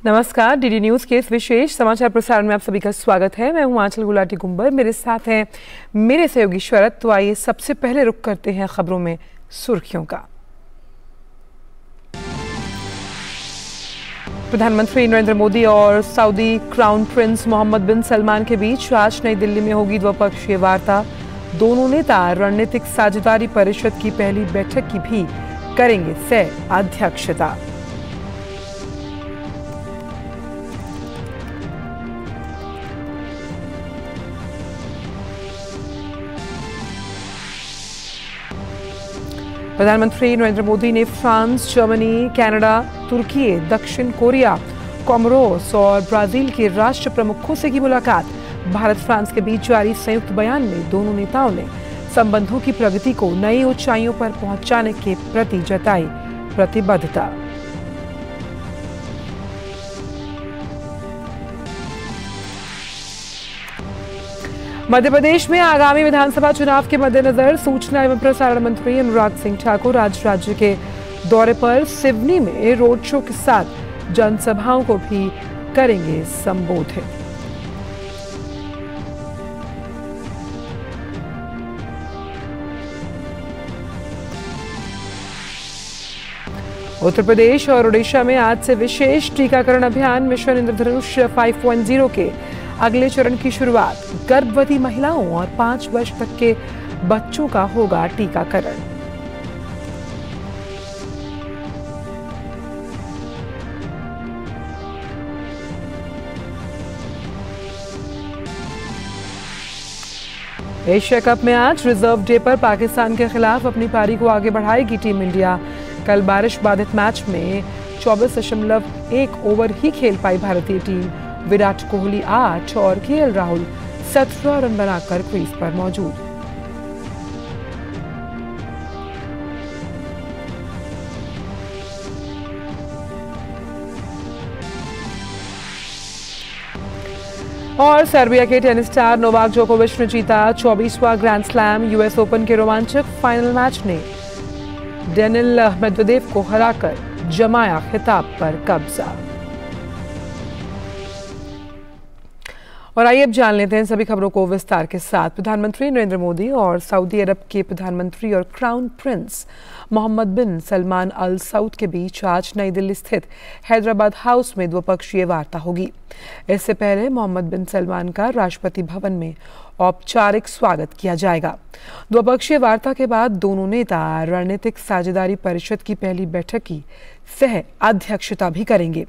नमस्कार, DD news के इस विशेष समाचार प्रसारण में आप सभी का स्वागत है। मैं हूं आंचल गुलाटी गुंबर, मेरे साथ हैं मेरे सहयोगी शरद। तो आइए सबसे पहले रुख करते हैं खबरों में सुर्खियों का। प्रधानमंत्री नरेंद्र मोदी और सऊदी क्राउन प्रिंस मोहम्मद बिन सलमान के बीच आज नई दिल्ली में होगी द्विपक्षीय वार्ता। दोनों नेता रणनीतिक साझेदारी परिषद की पहली बैठक की भी करेंगे सह अध्यक्षता। प्रधानमंत्री नरेंद्र मोदी ने फ्रांस, जर्मनी, कनाडा, तुर्की, दक्षिण कोरिया, कोमोरोस और ब्राजील के राष्ट्र प्रमुखों से की मुलाकात। भारत फ्रांस के बीच जारी संयुक्त बयान में दोनों नेताओं ने संबंधों की प्रगति को नई ऊंचाइयों पर पहुंचाने के प्रति जताई प्रतिबद्धता। मध्य प्रदेश में आगामी विधानसभा चुनाव के मद्देनजर सूचना एवं प्रसारण मंत्री अनुराग सिंह ठाकुर आज राज्य के दौरे पर सिवनी में रोड शो के साथ जनसभाओं को भी करेंगे संबोधित। उत्तर प्रदेश और ओडिशा में आज से विशेष टीकाकरण अभियान मिशन इंद्रधनुष 5.0 के अगले चरण की शुरुआत। गर्भवती महिलाओं और 5 वर्ष तक के बच्चों का होगा टीकाकरण। एशिया कप में आज रिजर्व डे पर पाकिस्तान के खिलाफ अपनी पारी को आगे बढ़ाएगी टीम इंडिया। कल बारिश बाधित मैच में 24.1 ओवर ही खेल पाई भारतीय टीम। विराट कोहली 8 और केएल राहुल 17 रन बनाकर क्रीज पर मौजूद। और सर्बिया के टेनिस स्टार नोवाक जोकोविच ने जीता 24वां ग्रैंड स्लैम। यूएस ओपन के रोमांचक फाइनल मैच ने डेनिल मेदवेदेव को हराकर जमाया खिताब पर कब्जा। और आइए अब जान लेते हैं सभी खबरों को विस्तार के साथ। प्रधानमंत्री नरेंद्र मोदी और सऊदी अरब के प्रधानमंत्री और क्राउन प्रिंस मोहम्मद बिन सलमान अल सऊद के बीच आज नई दिल्ली स्थित हैदराबाद हाउस में द्विपक्षीय वार्ता होगी। इससे पहले मोहम्मद बिन सलमान का राष्ट्रपति भवन में औपचारिक स्वागत किया जाएगा। द्विपक्षीय वार्ता के बाद दोनों नेता रणनीतिक साझेदारी परिषद की पहली बैठक की सह अध्यक्षता भी करेंगे।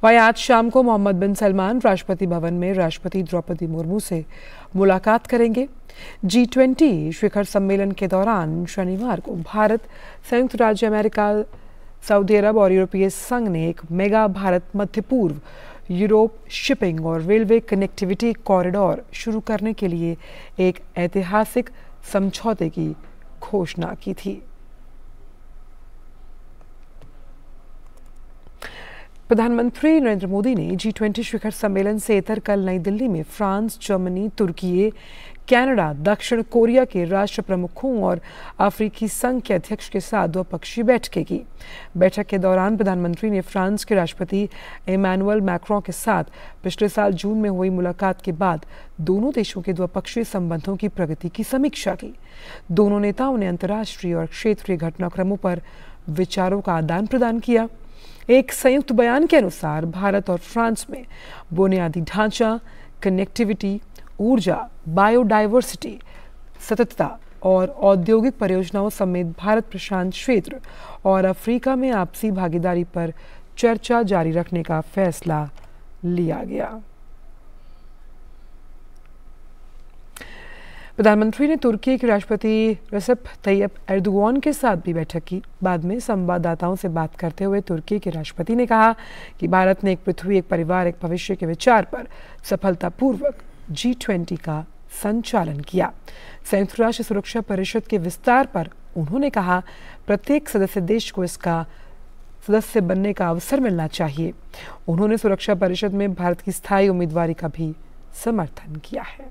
वहीं आज शाम को मोहम्मद बिन सलमान राष्ट्रपति भवन में राष्ट्रपति द्रौपदी मुर्मू से मुलाकात करेंगे। G20 शिखर सम्मेलन के दौरान शनिवार को भारत, संयुक्त राज्य अमेरिका, सऊदी अरब और यूरोपीय संघ ने एक मेगा भारत मध्य पूर्व यूरोप शिपिंग और रेलवे कनेक्टिविटी कॉरिडोर शुरू करने के लिए एक ऐतिहासिक समझौते की घोषणा की थी। प्रधानमंत्री नरेंद्र मोदी ने G20 शिखर सम्मेलन से इतर कल नई दिल्ली में फ्रांस, जर्मनी, तुर्की, कनाडा, दक्षिण कोरिया के राष्ट्र प्रमुखों और अफ्रीकी संघ के अध्यक्ष के साथ द्विपक्षीय बैठकें की। बैठक के दौरान प्रधानमंत्री ने फ्रांस के राष्ट्रपति इमैनुअल मैक्रों के साथ पिछले साल जून में हुई मुलाकात के बाद दोनों देशों के द्विपक्षीय संबंधों की प्रगति की समीक्षा की। दोनों नेताओं ने अंतर्राष्ट्रीय और क्षेत्रीय घटनाक्रमों पर विचारों का आदान प्रदान किया। एक संयुक्त बयान के अनुसार भारत और फ्रांस में बुनियादी ढांचा, कनेक्टिविटी, ऊर्जा, बायोडायवर्सिटी, सततता और औद्योगिक परियोजनाओं समेत भारत प्रशांत क्षेत्र और अफ्रीका में आपसी भागीदारी पर चर्चा जारी रखने का फैसला लिया गया। प्रधानमंत्री ने तुर्की के राष्ट्रपति रेसेप तैयप एर्दोगान के साथ भी बैठक की। बाद में संवाददाताओं से बात करते हुए तुर्की के राष्ट्रपति ने कहा कि भारत ने एक पृथ्वी, एक परिवार, एक भविष्य के विचार पर सफलतापूर्वक G20 का संचालन किया। संयुक्त राष्ट्र सुरक्षा परिषद के विस्तार पर उन्होंने कहा, प्रत्येक सदस्य देश को इसका सदस्य बनने का अवसर मिलना चाहिए। उन्होंने सुरक्षा परिषद में भारत की स्थायी उम्मीदवारी का भी समर्थन किया है।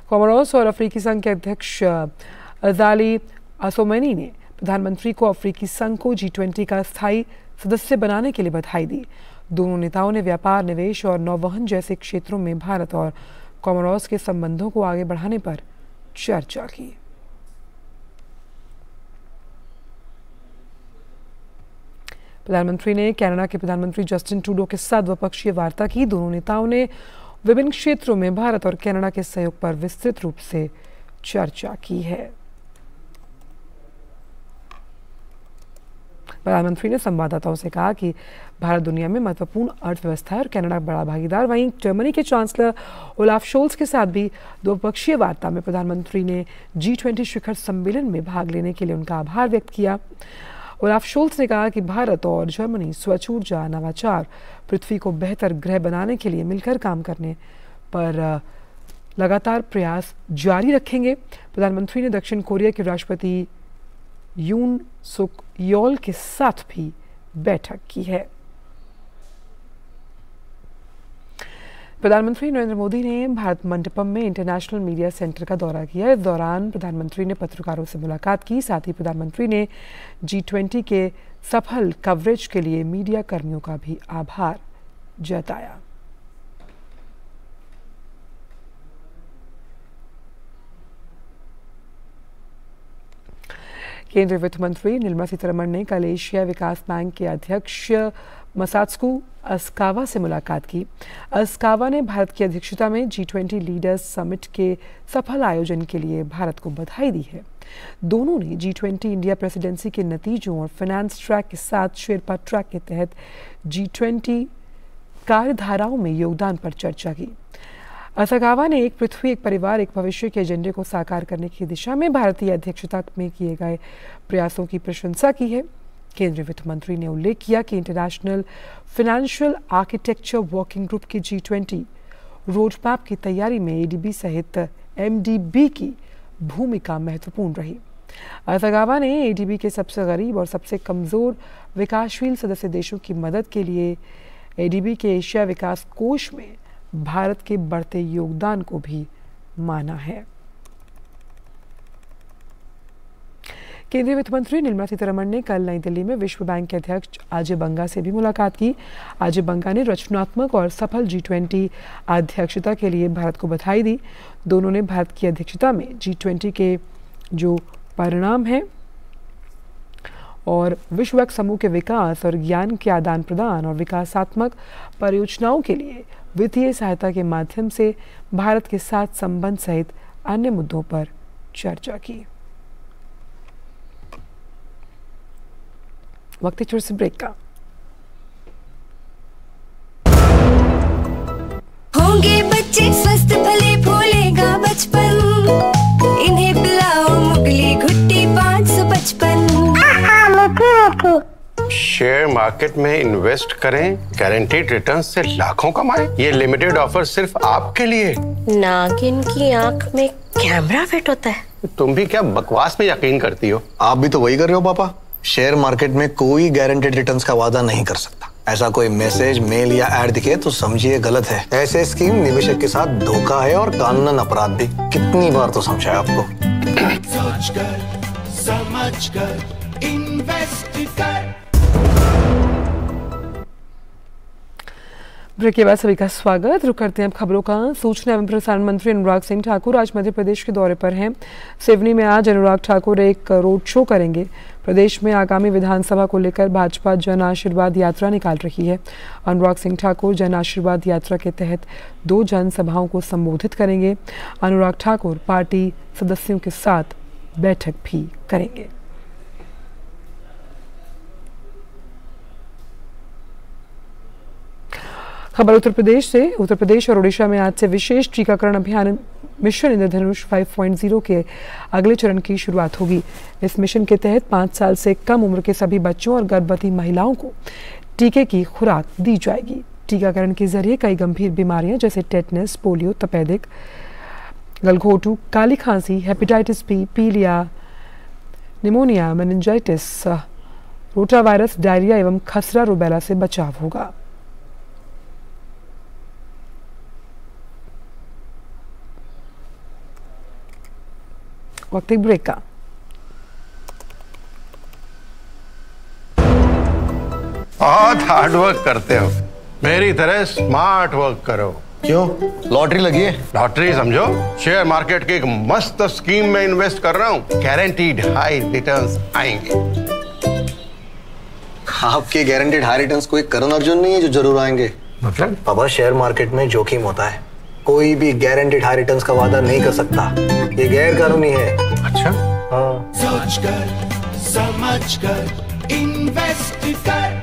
कोमोरोस और अफ्रीकी संघ के अध्यक्ष अजाली असोमनी ने प्रधानमंत्री को अफ्रीकी संघ को G20 का स्थायी सदस्य बनाने के लिए बधाई दी। दोनों नेताओं ने व्यापार, निवेश और नौवहन जैसे क्षेत्रों में भारत और कोमोरोस के संबंधों को आगे बढ़ाने पर चर्चा की। प्रधानमंत्री ने कनाडा के प्रधानमंत्री जस्टिन ट्रूडो के साथ द्विपक्षीय वार्ता की। दोनों नेताओं ने विभिन्न क्षेत्रों में भारत और कनाडा के सहयोग पर विस्तृत रूप से चर्चा की है। प्रधानमंत्री ने संवाददाताओं से कहा कि भारत दुनिया में महत्वपूर्ण अर्थव्यवस्था है और कनाडा बड़ा भागीदार। वहीं जर्मनी के चांसलर ओलाफ शोल्स के साथ भी द्विपक्षीय वार्ता में प्रधानमंत्री ने G20 शिखर सम्मेलन में भाग लेने के लिए उनका आभार व्यक्त किया। ओलाफ शोल्स ने कहा कि भारत और जर्मनी स्वच्छ ऊर्जा, नवाचार, पृथ्वी को बेहतर ग्रह बनाने के लिए मिलकर काम करने पर लगातार प्रयास जारी रखेंगे। प्रधानमंत्री ने दक्षिण कोरिया के राष्ट्रपति यून सुक योल के साथ भी बैठक की है। प्रधानमंत्री नरेंद्र मोदी ने भारत मंडपम में इंटरनेशनल मीडिया सेंटर का दौरा किया। इस दौरान प्रधानमंत्री ने पत्रकारों से मुलाकात की। साथ ही प्रधानमंत्री ने G20 के सफल कवरेज के लिए मीडिया कर्मियों का भी आभार जताया। केंद्रीय वित्त मंत्री निर्मला सीतारमण ने कल एशिया विकास बैंक के अध्यक्ष मसात्सुको अस्कावा से मुलाकात की। अस्कावा ने भारत की अध्यक्षता में G20 लीडर्स समिट के सफल आयोजन के लिए भारत को बधाई दी है। दोनों ने G20 इंडिया प्रेसिडेंसी के नतीजों और फाइनेंस ट्रैक के साथ शेरपा ट्रैक के तहत G20 कार्यधाराओं में योगदान पर चर्चा की। अस्कावा ने एक पृथ्वी, एक परिवार, एक भविष्य के एजेंडे को साकार करने की दिशा में भारतीय अध्यक्षता में किए गए प्रयासों की प्रशंसा की है। केंद्रीय वित्त मंत्री ने उल्लेख किया कि international financial architecture working group की G20 रोड मैप की तैयारी में ADB सहित MDB की भूमिका महत्वपूर्ण रही। अस्कावा ने ADB के सबसे गरीब और सबसे कमजोर विकासशील सदस्य देशों की मदद के लिए ADB के एशिया विकास कोष में भारत के बढ़ते योगदान को भी माना है। केंद्रीय वित्त मंत्री निर्मला सीतारमण ने कल नई दिल्ली में विश्व बैंक के अध्यक्ष अजय बंगा से भी मुलाकात की। अजय बंगा ने रचनात्मक और सफल G20 अध्यक्षता के लिए भारत को बधाई दी। दोनों ने भारत की अध्यक्षता में G20 के जो परिणाम हैं और विश्व बैंक समूह के विकास और ज्ञान के आदान प्रदान और विकासात्मक परियोजनाओं के लिए वित्तीय सहायता के माध्यम से भारत के साथ संबंध सहित अन्य मुद्दों पर चर्चा की। वक्त है छोटे से ब्रेक का। होंगे बच्चे स्वस्थ भले भूलेगा बचपन, इन्हें पिलाओ मुगली घुट्टी 555। शेयर मार्केट में इन्वेस्ट करें, गारंटीड रिटर्न से लाखों कमाएं। ये लिमिटेड ऑफर सिर्फ आपके लिए। नागिन की आंख में कैमरा फिट होता है। तुम भी क्या बकवास में यकीन करती हो? आप भी तो वही कर रहे हो पापा। शेयर मार्केट में कोई गारंटीड रिटर्न्स का वादा नहीं कर सकता। ऐसा कोई मैसेज, मेल या ऐड दिखे तो समझिए गलत है। ऐसे स्कीम निवेशक के साथ धोखा है और कानूनन अपराध भी। कितनी बार तो समझाया आपको। सोचकर समझकर इन्वेस्ट कर। ब्रेक के बाद सभी का स्वागत। रुक करते हैं अब खबरों का। सूचना एवं प्रसारण मंत्री अनुराग सिंह ठाकुर आज मध्य प्रदेश के दौरे पर हैं। सिवनी में आज अनुराग ठाकुर एक रोड शो करेंगे। प्रदेश में आगामी विधानसभा को लेकर भाजपा जन आशीर्वाद यात्रा निकाल रही है। अनुराग सिंह ठाकुर जन आशीर्वाद यात्रा के तहत 2 जनसभाओं को संबोधित करेंगे। अनुराग ठाकुर पार्टी सदस्यों के साथ बैठक भी करेंगे। खबर उत्तर प्रदेश से। उत्तर प्रदेश और ओडिशा में आज से विशेष टीकाकरण अभियान मिशन इंद्रधनुष 5.0 के अगले चरण की शुरुआत होगी। इस मिशन के तहत 5 साल से कम उम्र के सभी बच्चों और गर्भवती महिलाओं को टीके की खुराक दी जाएगी। टीकाकरण के जरिए कई गंभीर बीमारियां जैसे टेटनस, पोलियो, तपेदिक, गलघोटू, काली खांसी, हेपेटाइटिस बी, पीलिया, निमोनिया, मेनिंजाइटिस, रोटावायरस, डायरिया एवं खसरा रुबेला से बचाव होगा। वक्त एक ब्रेक का। बहुत हार्ड वर्क करते हो, मेरी तरह स्मार्ट वर्क करो। क्यों, लॉटरी लगी है? लॉटरी समझो, शेयर मार्केट की एक मस्त स्कीम में इन्वेस्ट कर रहा हूँ, गारंटीड हाई रिटर्न्स आएंगे। आपके गारंटीड हाई रिटर्न्स कोई करण अर्जुन नहीं है जो जरूर आएंगे। मतलब? बाबा, शेयर मार्केट में जोखिम होता है, कोई भी गारंटीड हाई रिटर्न्स का वादा नहीं कर सकता, ये गैर कानूनी है। अच्छा? हाँ। सोच कर समझ कर इन्वेस्ट कर।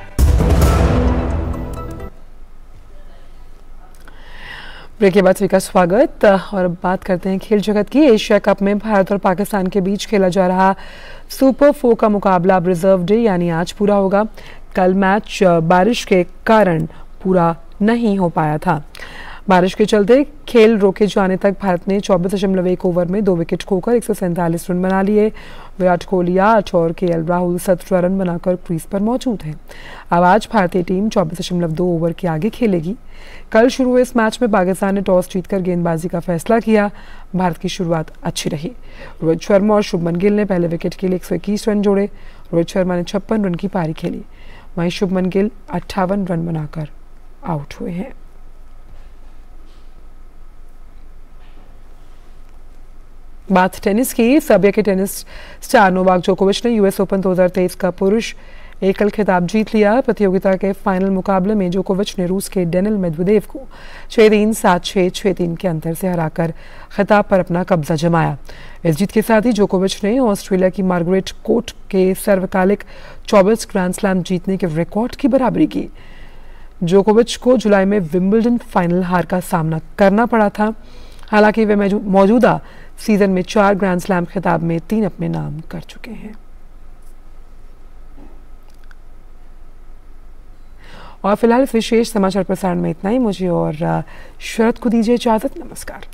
ब्रेक के बाद सभी का स्वागत। और अब बात करते हैं खेल जगत की। एशिया कप में भारत और पाकिस्तान के बीच खेला जा रहा सुपर 4 का मुकाबला अब रिजर्व डे यानी आज पूरा होगा। कल मैच बारिश के कारण पूरा नहीं हो पाया था। बारिश के चलते खेल रोके जाने तक भारत ने 24.1 ओवर में 2 विकेट खोकर 147 रन बना लिए। विराट कोहली 8 और केएल राहुल 17 रन बनाकर क्रीज पर मौजूद हैं। अब आज भारतीय टीम 24.2 ओवर के आगे खेलेगी। कल शुरू हुए इस मैच में पाकिस्तान ने टॉस जीतकर गेंदबाजी का फैसला किया। भारत की शुरुआत अच्छी रही। रोहित शर्मा और शुभमन गिल ने पहले विकेट के लिए 121 रन जोड़े। रोहित शर्मा ने 56 रन की पारी खेली, वहीं शुभमन गिल 58 रन बनाकर आउट हुए हैं। बात टेनिस की। सर्बिया के टेनिस स्टार नोवाक जोकोविच ने यूएस ओपन 2023 का पुरुष एकल खिताब जीत लिया। प्रतियोगिता के फाइनल मुकाबले में जोकोविच ने रूस के डेनिल मेदवेदेव को 6-3, 7-6, 6-3 के अंतर से हराकर खिताब पर अपना कब्जा जमाया। इस जीत के साथ ही जोकोविच ने ऑस्ट्रेलिया की मार्गरेट कोर्ट के सर्वकालिक 24 ग्रैंड स्लैम जीतने के रिकॉर्ड की बराबरी की। जोकोविच को जुलाई में विंबलडन फाइनल हार का सामना करना पड़ा था। हालांकि वे मौजूदा सीजन में 4 ग्रैंड स्लैम खिताब में 3 अपने नाम कर चुके हैं। और फिलहाल इस विशेष समाचार प्रसारण में इतना ही। मुझे और शरद को दीजिए इजाजत। नमस्कार।